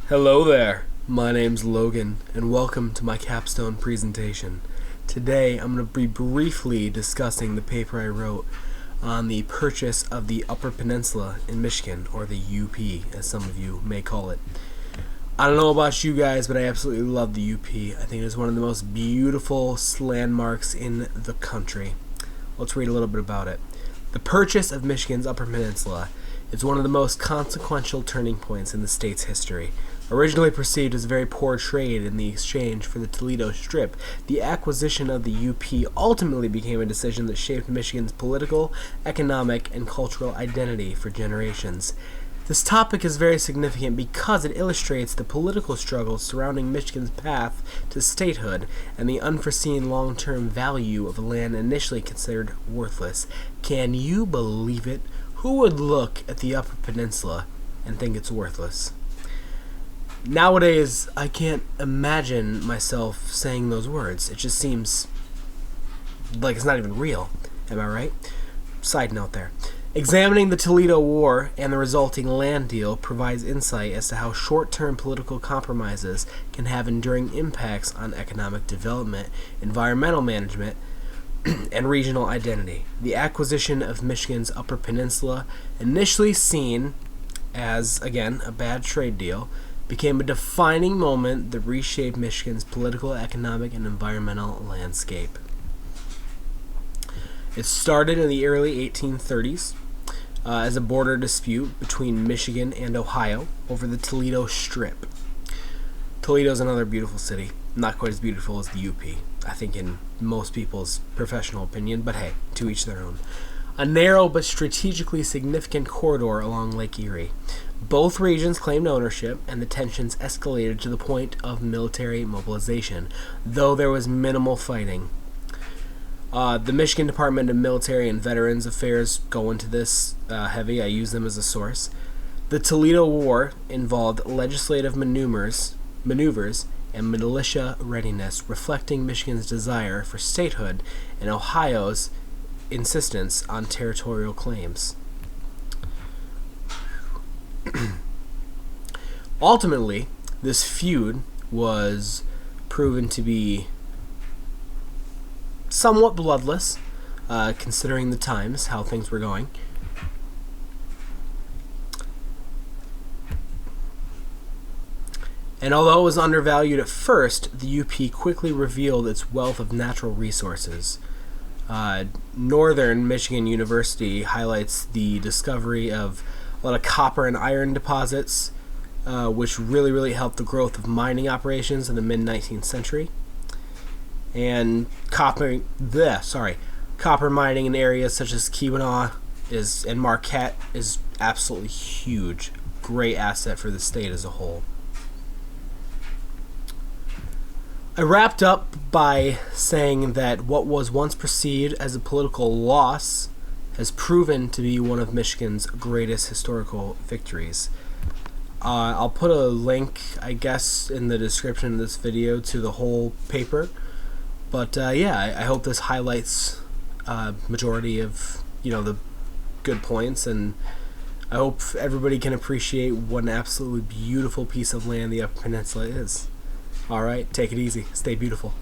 Hello there, my name's Logan, and welcome to my capstone presentation. Today I'm going to be briefly discussing the paper I wrote on the purchase of the Upper Peninsula in Michigan, or the UP as some of you may call it. I don't know about you guys, but I absolutely love the UP. I think it's one of the most beautiful landmarks in the country. Let's read a little bit about it. The purchase of Michigan's Upper Peninsula is one of the most consequential turning points in the state's history. Originally perceived as a very poor trade in the exchange for the Toledo Strip, the acquisition of the UP ultimately became a decision that shaped Michigan's political, economic, and cultural identity for generations. This topic is very significant because it illustrates the political struggles surrounding Michigan's path to statehood and the unforeseen long-term value of land initially considered worthless. Can you believe it? Who would look at the Upper Peninsula and think it's worthless? Nowadays, I can't imagine myself saying those words. It just seems like it's not even real. Am I right? Side note there. Examining the Toledo War and the resulting land deal provides insight as to how short-term political compromises can have enduring impacts on economic development, environmental management, and regional identity. The acquisition of Michigan's Upper Peninsula, initially seen as, again, a bad trade deal, became a defining moment that reshaped Michigan's political, economic, and environmental landscape. It started in the early 1830s as a border dispute between Michigan and Ohio over the Toledo Strip. Toledo is another beautiful city, not quite as beautiful as the UP, I think in most people's professional opinion, but hey, to each their own. A narrow but strategically significant corridor along Lake Erie. Both regions claimed ownership, and the tensions escalated to the point of military mobilization, though there was minimal fighting. The Michigan Department of Military and Veterans Affairs go into this heavy. I use them as a source. The Toledo War involved legislative maneuvers and militia readiness, reflecting Michigan's desire for statehood and Ohio's insistence on territorial claims. Ultimately, this feud was proven to be somewhat bloodless, considering the times, how things were going. And although it was undervalued at first, the UP quickly revealed its wealth of natural resources. Northern Michigan University highlights the discovery of a lot of copper and iron deposits, which really helped the growth of mining operations in the mid-19th century. And copper mining in areas such as Keweenaw and Marquette is absolutely huge. Great asset for the state as a whole. I wrapped up by saying that what was once perceived as a political loss has proven to be one of Michigan's greatest historical victories. I'll put a link, I guess, in the description of this video to the whole paper. But I hope this highlights majority of the good points, and I hope everybody can appreciate what an absolutely beautiful piece of land the Upper Peninsula is. All right, take it easy. Stay beautiful.